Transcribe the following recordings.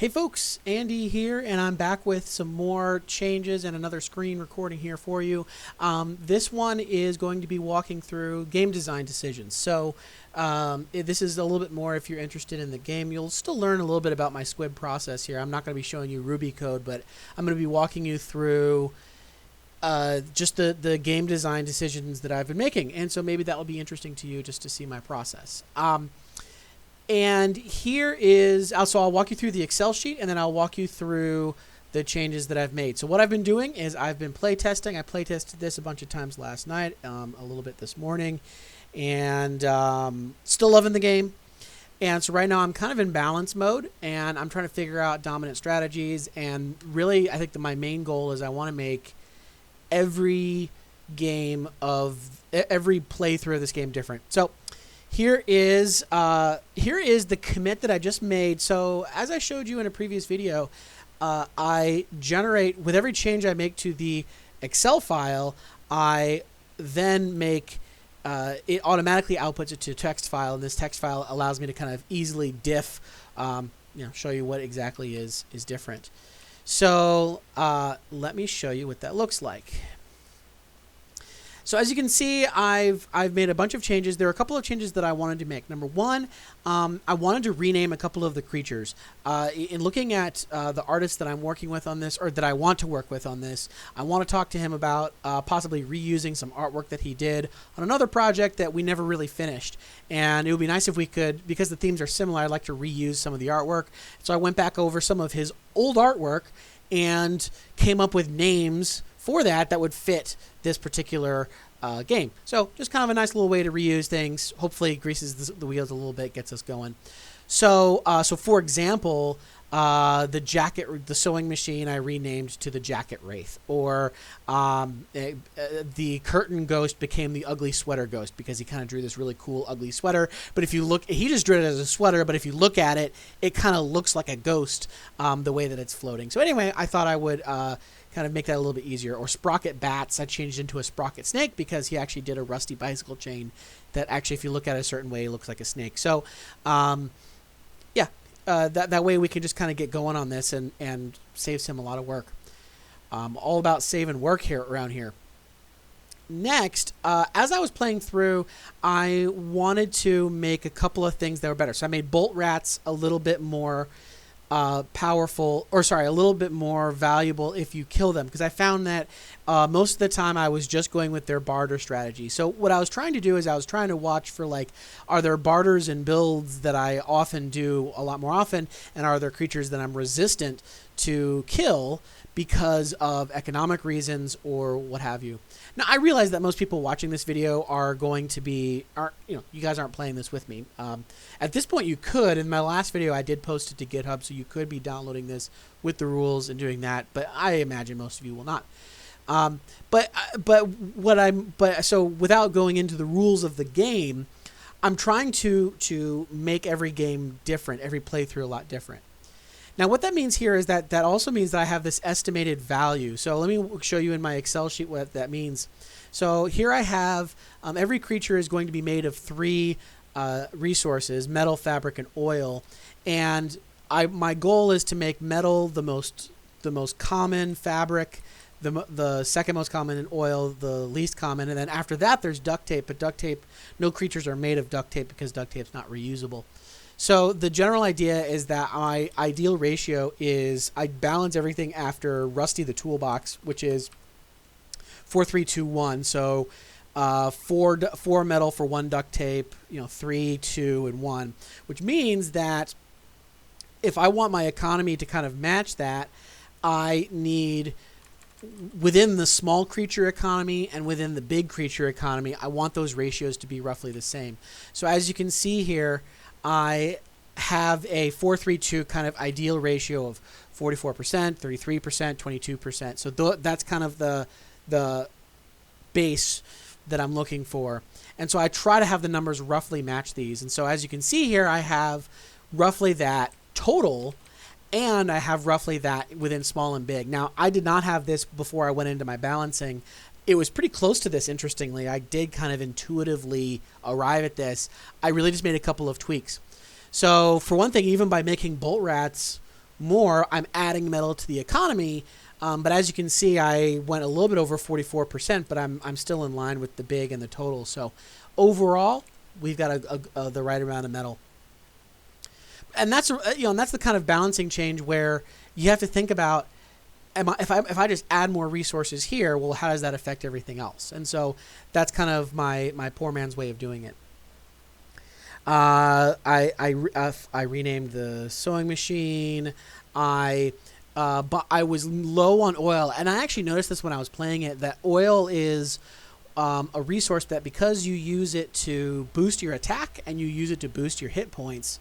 Hey folks, Andy here, and I'm back with some more changes and another screen recording here for you. This one is going to be walking through game design decisions. This is a little bit more if you're interested in the game. You'll still learn a little bit about my Squib process here. I'm not going to be showing you Ruby code, but I'm going to be walking you through just the game design decisions that I've been making. And so maybe that will be interesting to you just to see my process. And here is, so I'll walk you through the Excel sheet, and then I'll walk you through the changes that I've made. So what I've been doing is I've been playtesting. I playtested this a bunch of times last night, a little bit this morning, and still loving the game. And so right now I'm kind of in balance mode, and I'm trying to figure out dominant strategies. And really, I think that my main goal is I want to make every playthrough of this game different. So here is the commit that I just made. So as I showed you in a previous video, I generate, with every change I make to the Excel file, I then make, it automatically outputs it to a text file, and this text file allows me to kind of easily diff, show you what exactly is different. So let me show you what that looks like. So as you can see, I've made a bunch of changes. There are a couple of changes that I wanted to make. Number one, I wanted to rename a couple of the creatures. In looking at the artist that I'm working with on this, or that I want to work with on this, I want to talk to him about possibly reusing some artwork that he did on another project that we never really finished. And it would be nice if we could, because the themes are similar, I'd like to reuse some of the artwork. So I went back over some of his old artwork and came up with names for that would fit this particular game. So just kind of a nice little way to reuse things. Hopefully greases the wheels a little bit, gets us going. So for example, the sewing machine I renamed to the Jacket Wraith, or the curtain ghost became the ugly sweater ghost because he kind of drew this really cool ugly sweater. But if you look, he just drew it as a sweater, but if you look at it, it kind of looks like a ghost the way that it's floating. So anyway, I thought I would kind of make that a little bit easier. Or Sprocket Bats, I changed into a Sprocket Snake because he actually did a rusty bicycle chain that actually, if you look at it a certain way, it looks like a snake. So that way we can just kind of get going on this and saves him a lot of work. All about saving work here around here. Next, as I was playing through, I wanted to make a couple of things that were better. So I made Bolt Rats a little bit more powerful, or sorry, a little bit more valuable if you kill them, because I found that most of the time I was just going with their barter strategy. So what I was trying to do is I was trying to watch for, like, are there barters and builds that I often do a lot more often, and are there creatures that I'm resistant to kill because of economic reasons or what have you. Now, I realize that most people watching this video are going to be, you guys aren't playing this with me. At this point, you could. In my last video, I did post it to GitHub, so you could be downloading this with the rules and doing that, but I imagine most of you will not. So without going into the rules of the game, I'm trying to make every game different, every playthrough a lot different. Now, what that means here is that also means that I have this estimated value. So let me show you in my Excel sheet what that means. So here I have every creature is going to be made of 3 resources: metal, fabric, and oil. And my goal is to make metal the most common, fabric the second most common, and oil the least common. And then after that, there's duct tape. But duct tape, no creatures are made of duct tape because duct tape's not reusable. So the general idea is that my ideal ratio is I balance everything after Rusty the Toolbox, which is 4, 3, 2, 1. So 4 metal for 1 duct tape, 3, 2, and 1, which means that if I want my economy to kind of match that, I need, within the small creature economy and within the big creature economy, I want those ratios to be roughly the same. So as you can see here, I have a 4-3-2 kind of ideal ratio of 44%, 33%, 22%. So that's kind of the base that I'm looking for. And so I try to have the numbers roughly match these. And so as you can see here, I have roughly that total, and I have roughly that within small and big. Now, I did not have this before I went into my balancing. It was pretty close to this, interestingly. I did kind of intuitively arrive at this. I really just made a couple of tweaks. So for one thing, even by making bolt rats more, I'm adding metal to the economy. But as you can see, I went a little bit over 44%, but I'm still in line with the big and the total. So overall, we've got the right amount of metal. And that's and that's the kind of balancing change where you have to think about, if I just add more resources here, well, how does that affect everything else? And so that's kind of my poor man's way of doing it. I renamed the sewing machine. But I was low on oil, and I actually noticed this when I was playing it, that oil is a resource that, because you use it to boost your attack and you use it to boost your hit points,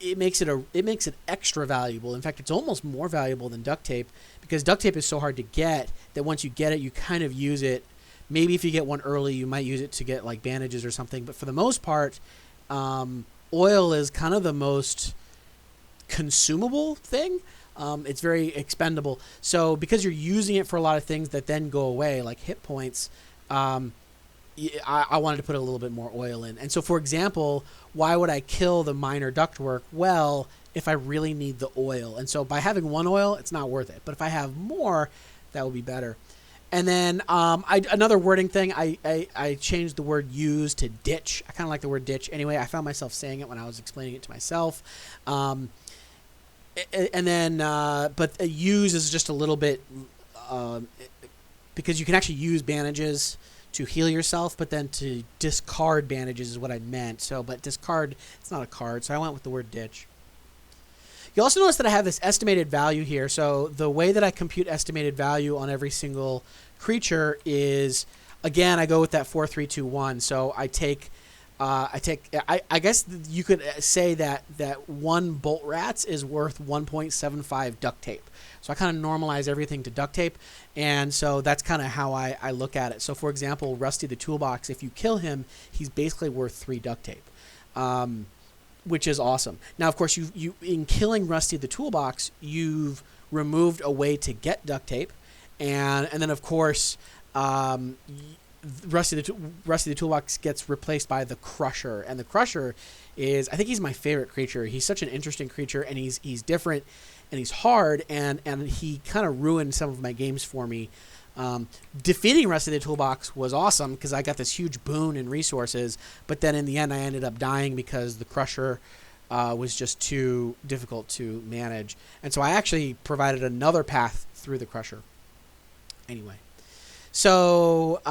it makes it extra valuable. In fact, it's almost more valuable than duct tape, because duct tape is so hard to get that once you get it, you kind of use it. Maybe if you get one early, you might use it to get like bandages or something. But for the most part, oil is kind of the most consumable thing. It's very expendable. So because you're using it for a lot of things that then go away, like hit points, I wanted to put a little bit more oil in. And so, for example, why would I kill the minor ductwork? Well, if I really need the oil. And so by having one oil, it's not worth it. But if I have more, that would be better. And then another wording thing, I changed the word use to ditch. I kind of like the word ditch. Anyway, I found myself saying it when I was explaining it to myself. And then, but use is just a little bit, because you can actually use bandages to heal yourself, but then to discard bandages is what I meant. So, but discard, it's not a card, so I went with the word ditch. You'll also notice that I have this estimated value here. So the way that I compute estimated value on every single creature is, again, I go with that 4, 3, 2, 1. So I guess you could say that one bolt rats is worth 1.75 duct tape. So I kind of normalize everything to duct tape, and so that's kind of how I look at it. So for example, Rusty the Toolbox, if you kill him, he's basically worth 3 duct tape, which is awesome. Now, of course, you in killing Rusty the Toolbox, you've removed a way to get duct tape, and then of course, Rusty the Toolbox gets replaced by the Crusher, and the Crusher is, I think he's my favorite creature. He's such an interesting creature, and he's different, and he's hard, and he kind of ruined some of my games for me. Defeating Rusty the Toolbox was awesome because I got this huge boon in resources, but then in the end I ended up dying because the Crusher was just too difficult to manage, and so I actually provided another path through the Crusher. Anyway. So,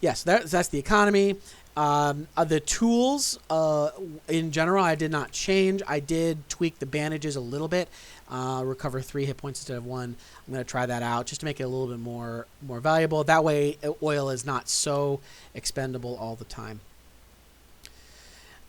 yes, that's the economy. The tools, in general, I did not change. I did tweak the bandages a little bit, recover 3 hit points instead of 1. I'm going to try that out just to make it a little bit more valuable. That way, oil is not so expendable all the time.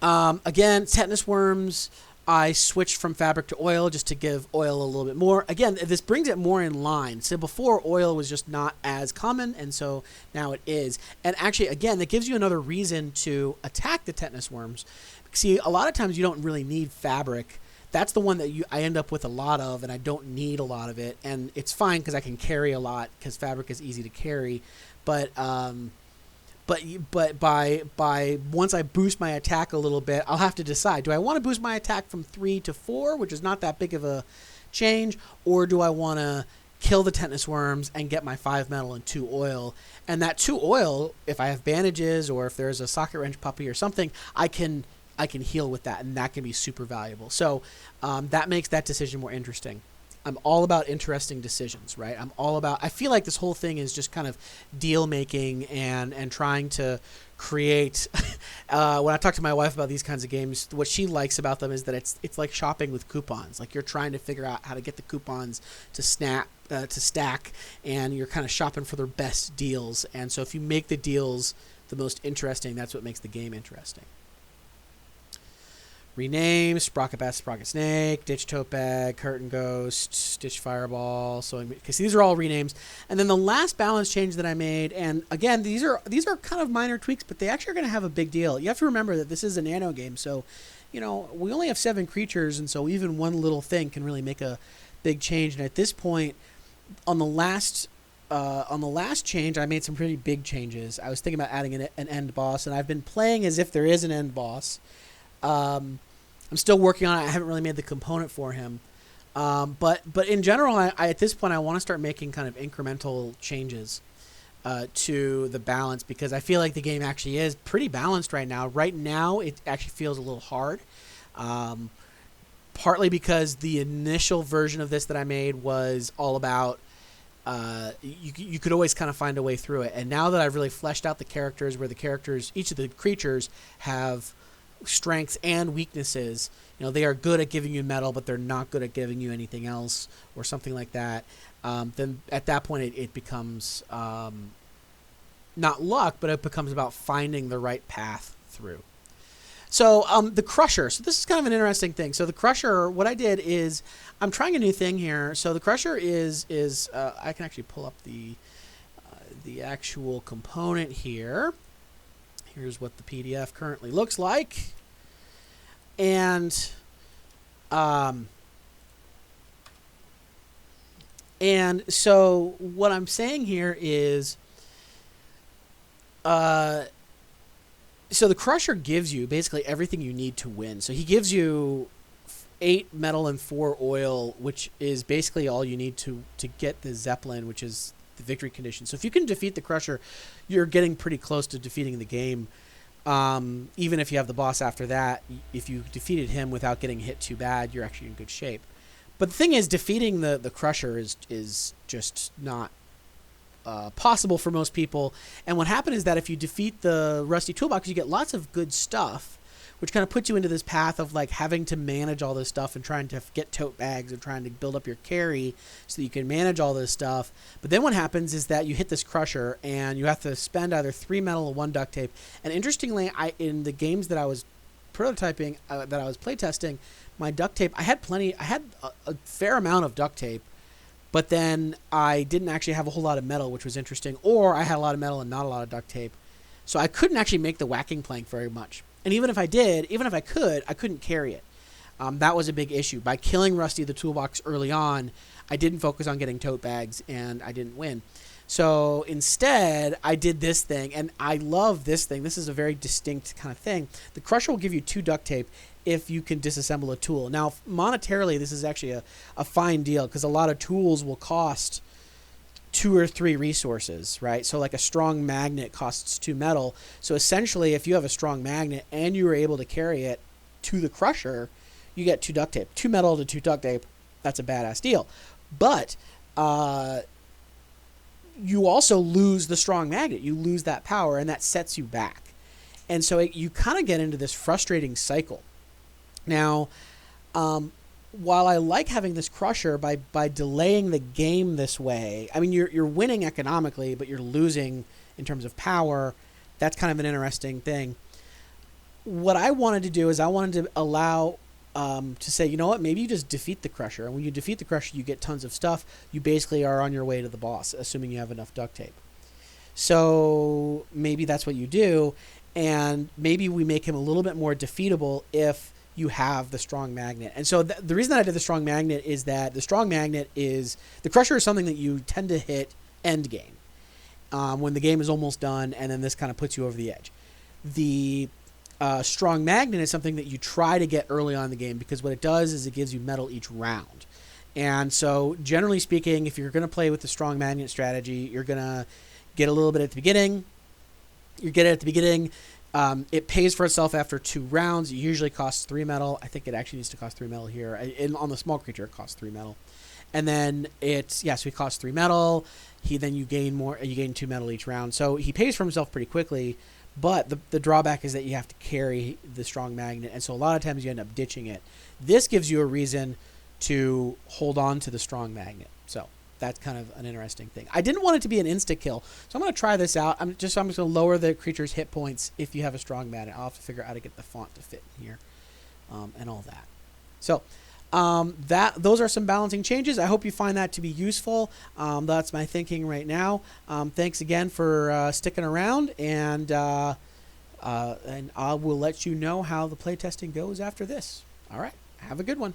Again, tetanus worms, I switched from fabric to oil just to give oil a little bit more. Again, this brings it more in line. So before, oil was just not as common, and so now it is. And actually, again, that gives you another reason to attack the tetanus worms. See, a lot of times you don't really need fabric. That's the one that I end up with a lot of, and I don't need a lot of it. And it's fine because I can carry a lot because fabric is easy to carry. But by once I boost my attack a little bit, I'll have to decide, do I want to boost my attack from 3 to 4, which is not that big of a change, or do I want to kill the tetanus worms and get my 5 metal and 2 oil? And that 2 oil, if I have bandages or if there's a socket wrench puppy or something, I can heal with that, and that can be super valuable. So that makes that decision more interesting. I'm all about interesting decisions, right? I feel like this whole thing is just kind of deal making and trying to create. When I talk to my wife about these kinds of games, what she likes about them is that it's like shopping with coupons. Like you're trying to figure out how to get the coupons to stack, and you're kind of shopping for their best deals. And so if you make the deals the most interesting, that's what makes the game interesting. Rename, Sprocket Bass, Sprocket Snake, Ditch Tote Bag, Curtain Ghost, Ditch Fireball, Sewing, because these are all renames. And then the last balance change that I made, and again, these are kind of minor tweaks, but they actually are going to have a big deal. You have to remember that this is a nano game, so we only have 7 creatures, and so even one little thing can really make a big change. And at this point, on the last change, I made some pretty big changes. I was thinking about adding an end boss, and I've been playing as if there is an end boss. I'm I'm still working on it. I haven't really made the component for him. But in general, I at this point, I want to start making kind of incremental changes to the balance, because I feel like the game actually is pretty balanced right now. Right now, it actually feels a little hard. Partly because the initial version of this that I made was all about you could always kind of find a way through it. And now that I've really fleshed out the characters, where the characters, each of the creatures have strengths and weaknesses. They are good at giving you metal, but they're not good at giving you anything else or something like that. Then at that point, it becomes not luck, but it becomes about finding the right path through. So the Crusher. So this is kind of an interesting thing. So the Crusher, what I did is I'm trying a new thing here. So the Crusher is I can actually pull up the actual component here. Here's what the PDF currently looks like. And so what I'm saying here is so the Crusher gives you basically everything you need to win. So he gives you 8 metal and 4 oil, which is basically all you need to get the Zeppelin, which is the victory condition. So if you can defeat the Crusher, you're getting pretty close to defeating the game. Even if you have the boss after that, if you defeated him without getting hit too bad, you're actually in good shape. But the thing is, defeating the Crusher is just not possible for most people. And what happened is that if you defeat the Rusty Toolbox, you get lots of good stuff, which kind of puts you into this path of like having to manage all this stuff and trying to get tote bags and trying to build up your carry so that you can manage all this stuff. But then what happens is that you hit this Crusher and you have to spend either 3 metal or 1 duct tape. And interestingly, in the games that I was prototyping, that I was playtesting, my duct tape, I had a fair amount of duct tape, but then I didn't actually have a whole lot of metal, which was interesting, or I had a lot of metal and not a lot of duct tape. So I couldn't actually make the whacking plank very much. And even if I couldn't carry it. That was a big issue. By killing Rusty the Toolbox early on, I didn't focus on getting tote bags, and I didn't win. So instead, I did this thing, and I love this thing. This is a very distinct kind of thing. The Crusher will give you 2 duct tape if you can disassemble a tool. Now, monetarily, this is actually a fine deal, because a lot of tools will cost 2 or 3 resources, right? So like a strong magnet costs 2 metal. So essentially, if you have a strong magnet and you were able to carry it to the Crusher, you get 2 duct tape. 2 metal to 2 duct tape, that's a badass deal. But you also lose the strong magnet. You lose that power, and that sets you back. And so you kind of get into this frustrating cycle. Now, while I like having this Crusher, by delaying the game this way, I mean, you're winning economically, but you're losing in terms of power. That's kind of an interesting thing. What I wanted to do is I wanted to allow to say, you know what, maybe you just defeat the Crusher. And when you defeat the Crusher, you get tons of stuff. You basically are on your way to the boss, assuming you have enough duct tape. So maybe that's what you do. And maybe we make him a little bit more defeatable if you have the strong magnet. And so the reason that I did the strong magnet is that the strong magnet is, the Crusher is something that you tend to hit end game when the game is almost done, and then this kind of puts you over the edge. The strong magnet is something that you try to get early on in the game, because what it does is it gives you metal each round. And so generally speaking, if you're going to play with the strong magnet strategy, you're going to get a little bit at the beginning. You get it at the beginning. It pays for itself after 2 rounds. It usually costs 3 metal. I think it actually needs to cost 3 metal here. On the small creature, it costs 3 metal. And then so he costs 3 metal. Then you gain more. You gain 2 metal each round. So he pays for himself pretty quickly. But the drawback is that you have to carry the strong magnet, and so a lot of times you end up ditching it. This gives you a reason to hold on to the strong magnet. So that's kind of an interesting thing. I didn't want it to be an insta-kill, so I'm going to try this out. I'm just going to lower the creature's hit points if you have a strong magnet. I'll have to figure out how to get the font to fit in here and all that. So those are some balancing changes. I hope you find that to be useful. That's my thinking right now. Thanks again for sticking around, and I will let you know how the playtesting goes after this. All right, have a good one.